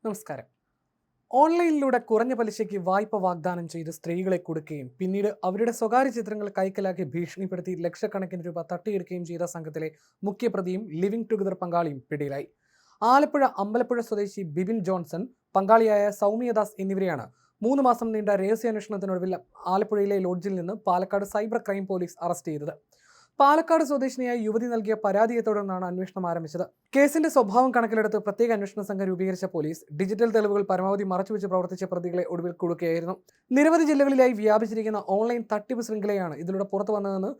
നമസ്കാരം. ഓൺലൈനിലൂടെ കുറഞ്ഞ പലിശയ്ക്ക് വായ്പ വാഗ്ദാനം ചെയ്ത് സ്ത്രീകളെ കൊടുക്കുകയും പിന്നീട് അവരുടെ സ്വകാര്യ ചിത്രങ്ങൾ കൈക്കലാക്കി ഭീഷണിപ്പെടുത്തി ലക്ഷക്കണക്കിന് രൂപ തട്ടിയെടുക്കുകയും ചെയ്ത സംഘത്തിലെ മുഖ്യപ്രതിയും ലിവിംഗ് ടുഗദർ പങ്കാളിയും പിടിയിലായി. ആലപ്പുഴ അമ്പലപ്പുഴ സ്വദേശി ബിബിൻ ജോൺസൺ, പങ്കാളിയായ സൗമ്യദാസ് എന്നിവരെയാണ് 3 മാസം നീണ്ട രഹസ്യാന്വേഷണത്തിനൊടുവിൽ ആലപ്പുഴയിലെ ലോഡ്ജിൽ നിന്ന് Palakkad cyber crime police arrest ചെയ്തത്. പാലക്കാട് സ്വദേശിനിയായ യുവതി നൽകിയ പരാതിയെ തുടർന്നാണ് അന്വേഷണം ആരംഭിച്ചത്. കേസിന്റെ സ്വഭാവം കണക്കിലെടുത്ത് പ്രത്യേക അന്വേഷണ സംഘം രൂപീകരിച്ച പോലീസ് ഡിജിറ്റൽ തെളിവുകൾ പരമാവധി മറച്ചുവെച്ച് പ്രവർത്തിച്ച പ്രതികളെ ഒടുവിൽ കുടുക്കുകയായിരുന്നു. നിരവധി ജില്ലകളിലായി വ്യാപിച്ചിരിക്കുന്ന ഓൺലൈൻ തട്ടിപ്പ് ശൃംഖലയാണ് ഇതിലൂടെ പുറത്തു വന്നതെന്ന്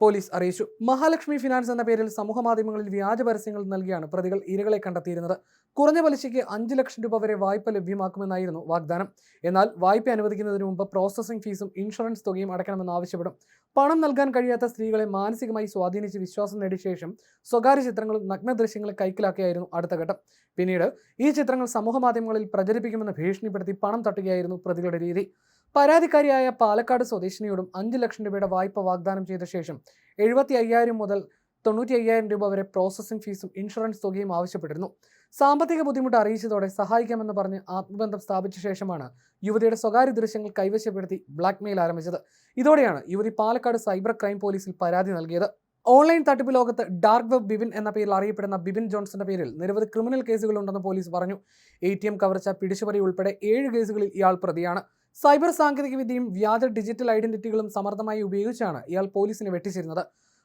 പോലീസ് അറിയിച്ചു. മഹാലക്ഷ്മി ഫിനാൻസ് എന്ന പേരിൽ സമൂഹമാധ്യമങ്ങളിൽ വ്യാജ പരസ്യങ്ങൾ നൽകിയാണ് പ്രതികൾ ഇരകളെ കണ്ടെത്തിയിരുന്നത്. കുറഞ്ഞ പലിശയ്ക്ക് 5 ലക്ഷം രൂപ വരെ വായ്പ ലഭ്യമാക്കുമെന്നായിരുന്നു വാഗ്ദാനം. എന്നാൽ വായ്പ അനുവദിക്കുന്നതിന് മുമ്പ് പ്രോസസ്സിംഗ് ഫീസും ഇൻഷുറൻസ് തുകയും അടയ്ക്കണമെന്ന് ആവശ്യപ്പെടും. പണം നൽകാൻ കഴിയാത്ത സ്ത്രീകളെ മാനസികമായി സ്വാധീനിച്ച് വിശ്വാസം നേടിയ ശേഷം സ്വകാര്യ ചിത്രങ്ങളും നഗ്ന ദൃശ്യങ്ങളും കൈക്കലാക്കിയായിരുന്നു അടുത്ത ഘട്ടം. പിന്നീട് ഈ ചിത്രങ്ങൾ സമൂഹമാധ്യമങ്ങളിൽ പ്രചരിപ്പിക്കുമെന്ന് ഭീഷണിപ്പെടുത്തി പണം തട്ടുകയായിരുന്നു പ്രതികളുടെ രീതി. പരാതിക്കാരിയായ പാലക്കാട് സ്വദേശിനിയോടും 5 ലക്ഷം രൂപയുടെ വായ്പ വാഗ്ദാനം ചെയ്ത ശേഷം 75,000 മുതൽ 95,000 രൂപ വരെ പ്രോസസ്സിംഗ് ഫീസും ഇൻഷുറൻസ് തുകയും ആവശ്യപ്പെട്ടിരുന്നു. സാമ്പത്തിക ബുദ്ധിമുട്ട് അറിയിച്ചതോടെ സഹായിക്കാമെന്ന് പറഞ്ഞ് ആത്മബന്ധം സ്ഥാപിച്ച ശേഷമാണ് യുവതിയുടെ സ്വകാര്യ ദൃശ്യങ്ങൾ കൈവശപ്പെടുത്തി ബ്ലാക്ക്മെയിൽ ആരംഭിച്ചത്. ഇതോടെയാണ് യുവതി പാലക്കാട് സൈബർ ക്രൈം പോലീസിൽ പരാതി നൽകിയത്. ഓൺലൈൻ തട്ടിപ്പ് ലോകത്ത് ഡാർക്ക് വെബ് ബിബിൻ എന്ന പേരിൽ അറിയപ്പെടുന്ന ബിബിൻ ജോൺസന്റെ പേരിൽ നിരവധി ക്രിമിനൽ കേസുകളുണ്ടെന്ന് പോലീസ് പറഞ്ഞു. ATM കവർച്ച, പിടിച്ചുപറി ഉൾപ്പെടെ 7 കേസുകളിൽ ഇയാൾ പ്രതിയാണ്. സൈബർ സാങ്കേതികവിദ്യയും വ്യാജ ഡിജിറ്റൽ ഐഡന്റിറ്റികളും സമർത്ഥമായി ഉപയോഗിച്ചാണ് ഇയാൾ പോലീസിനെ വെട്ടിച്ചിരുന്നത്.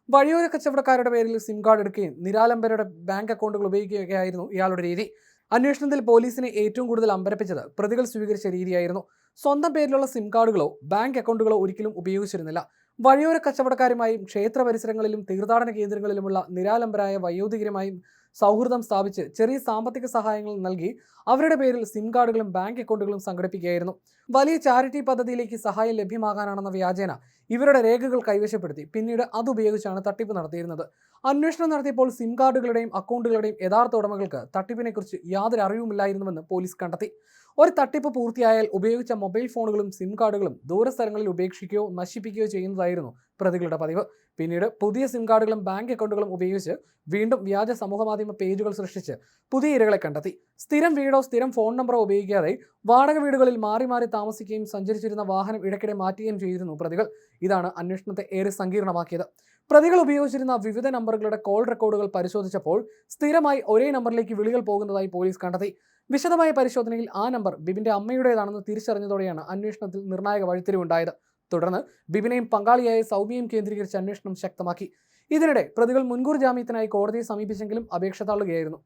വഴിയോര കച്ചവടക്കാരുടെ പേരിൽ സിം കാർഡ് എടുക്കുകയും നിരാലംബരുടെ ബാങ്ക് അക്കൗണ്ടുകൾ ഉപയോഗിക്കുകയായിരുന്നു ഇയാളുടെ രീതി. അന്വേഷണത്തിൽ പോലീസിനെ ഏറ്റവും കൂടുതൽ അമ്പരപ്പിച്ചത് പ്രതികൾ സ്വീകരിച്ച രീതിയായിരുന്നു. സ്വന്തം പേരിലുള്ള സിം കാർഡുകളോ ബാങ്ക് അക്കൗണ്ടുകളോ ഒരിക്കലും ഉപയോഗിച്ചിരുന്നില്ല. വഴിയോര കച്ചവടക്കാരുമായും ക്ഷേത്ര പരിസരങ്ങളിലും തീർത്ഥാടന കേന്ദ്രങ്ങളിലുമുള്ള നിരാലംബരായ വയോധികരുമായും സൗഹൃദം സ്ഥാപിച്ച് ചെറിയ സാമ്പത്തിക സഹായങ്ങൾ നൽകി അവരുടെ പേരിൽ സിം കാർഡുകളും ബാങ്ക് അക്കൗണ്ടുകളും സംഘടിപ്പിക്കുകയായിരുന്നു. വലിയ ചാരിറ്റി പദ്ധതിയിലേക്ക് സഹായം ലഭ്യമാകാനാണെന്ന വ്യാജേന ഇവരുടെ രേഖകൾ കൈവശപ്പെടുത്തി പിന്നീട് അതുപയോഗിച്ചാണ് തട്ടിപ്പ് നടത്തിയിരുന്നത്. അന്വേഷണം നടത്തിയപ്പോൾ സിം കാർഡുകളുടെയും അക്കൗണ്ടുകളുടെയും യഥാർത്ഥ ഉടമകൾക്ക് തട്ടിപ്പിനെക്കുറിച്ച് യാതൊരു അറിവുമില്ലായിരുന്നുവെന്ന് പോലീസ് കണ്ടെത്തി. ഒരു തട്ടിപ്പ് പൂർത്തിയായാൽ ഉപയോഗിച്ച മൊബൈൽ ഫോണുകളും സിം കാർഡുകളും ദൂരസ്ഥലങ്ങളിൽ ഉപേക്ഷിക്കുകയോ നശിപ്പിക്കുകയോ ചെയ്യുന്നതായിരുന്നു പ്രതികളുടെ പതിവ്. പിന്നീട് പുതിയ സിം കാർഡുകളും ബാങ്ക് അക്കൗണ്ടുകളും ഉപയോഗിച്ച് വീണ്ടും വ്യാജ സമൂഹമാധ്യമ പേജുകൾ സൃഷ്ടിച്ച് പുതിയ ഇരകളെ കണ്ടെത്തി. സ്ഥിരം വീടോ സ്ഥിരം ഫോൺ നമ്പറോ ഉപയോഗിക്കാതെ വാടക വീടുകളിൽ മാറി മാറി താമസിക്കുകയും സഞ്ചരിച്ചിരുന്ന വാഹനം ഇടയ്ക്കിടെ മാറ്റുകയും ചെയ്തിരുന്നു പ്രതികൾ. ഇതാണ് അന്വേഷണത്തെ ഏറെ സങ്കീർണമാക്കിയത്. പ്രതികൾ ഉപയോഗിച്ചിരുന്ന വിവിധ നമ്പറുകളുടെ കോൾ റെക്കോർഡുകൾ പരിശോധിച്ചപ്പോൾ സ്ഥിരമായി ഒരേ നമ്പറിലേക്ക് വിളികൾ പോകുന്നതായി പോലീസ് കണ്ടെത്തി. വിശദമായ പരിശോധനയിൽ ആ നമ്പർ ബിബിന്റെ അമ്മയുടേതാണെന്ന് തിരിച്ചറിഞ്ഞതോടെയാണ് അന്വേഷണത്തിൽ നിർണായക വഴിത്തിരിവുണ്ടായത്. തുടർന്ന് ബിബിനെയും പങ്കാളിയായ സൗമ്യയും കേന്ദ്രീകരിച്ച് അന്വേഷണം ശക്തമാക്കി. ഇതിനിടെ പ്രതികൾ മുൻകൂർ ജാമ്യത്തിനായി കോടതിയെ സമീപിച്ചെങ്കിലും അപേക്ഷ തള്ളുകയായിരുന്നു.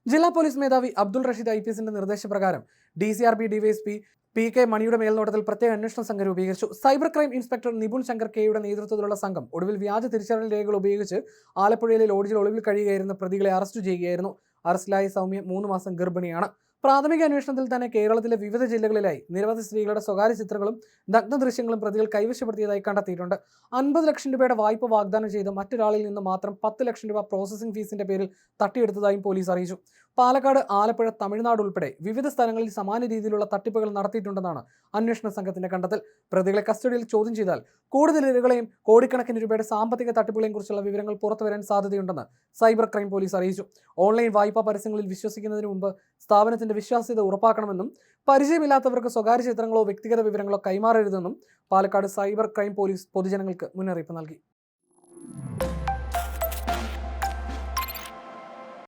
ജില്ലാ പോലീസ് മേധാവി അബ്ദുൾ റഷീദ് IPSന്റെ നിർദ്ദേശപ്രകാരം DCRP DYSP PK മണിയുടെ മേൽനോട്ടത്തിൽ പ്രത്യേക അന്വേഷണ സംഘം രൂപീകരിച്ചു. Cyber crime inspector Nipun Shankar കെയുടെ നേതൃത്വത്തിലുള്ള സംഘം ഒടുവിൽ വ്യാജ തിരിച്ചറിയൽ രേഖകൾ ഉപയോഗിച്ച് ആലപ്പുഴയിലെ ലോഡ്ജിൽ ഒളിവിൽ കഴിയുകയായിരുന്ന പ്രതികളെ അറസ്റ്റ് ചെയ്യുകയായിരുന്നു. അറസ്റ്റിലായ സൗമ്യ 3 മാസം ഗർഭിണിയാണ്. പ്രാഥമിക അന്വേഷണത്തിൽ തന്നെ കേരളത്തിലെ വിവിധ ജില്ലകളിലായി നിരവധി സ്ത്രീകളുടെ സ്വകാര്യ ചിത്രങ്ങളും നഗ്ന ദൃശ്യങ്ങളും പ്രതികൾ കൈവശപ്പെടുത്തിയതായി കണ്ടെത്തിയിട്ടുണ്ട്. 50 ലക്ഷം രൂപയുടെ വായ്പ വാഗ്ദാനം ചെയ്ത് മറ്റൊരാളിൽ നിന്ന് മാത്രം 10 ലക്ഷം രൂപ പ്രോസസ്സിംഗ് ഫീസിന്റെ പേരിൽ തട്ടിയെടുത്തതായും പോലീസ് അറിയിച്ചു. പാലക്കാട്, ആലപ്പുഴ, തമിഴ്നാട് ഉൾപ്പെടെ വിവിധ സ്ഥലങ്ങളിൽ സമാന രീതിയിലുള്ള തട്ടിപ്പുകൾ നടത്തിയിട്ടുണ്ടെന്നാണ് അന്വേഷണ സംഘത്തിന്റെ കണ്ടെത്തൽ. പ്രതികളെ കസ്റ്റഡിയിൽ ചോദ്യം ചെയ്താൽ കൂടുതൽ ഇരകളെയും കോടിക്കണക്കിന് രൂപയുടെ സാമ്പത്തിക തട്ടിപ്പുകളെയും കുറിച്ചുള്ള വിവരങ്ങൾ പുറത്തുവരാൻ സാധ്യതയുണ്ടെന്ന് സൈബർ ക്രൈം പോലീസ് അറിയിച്ചു. ഓൺലൈൻ വായ്പാ പരസ്യങ്ങളിൽ വിശ്വസിക്കുന്നതിന് മുമ്പ് സ്ഥാപനത്തിന്റെ വിശ്വാസ്യത ഉറപ്പാക്കണമെന്നും പരിചയമില്ലാത്തവർക്ക് സ്വകാര്യ ചിത്രങ്ങളോ വ്യക്തിഗത വിവരങ്ങളോ കൈമാറരുതെന്നും പാലക്കാട് സൈബർ ക്രൈം പോലീസ് പൊതുജനങ്ങൾക്ക് മുന്നറിയിപ്പ് നൽകി.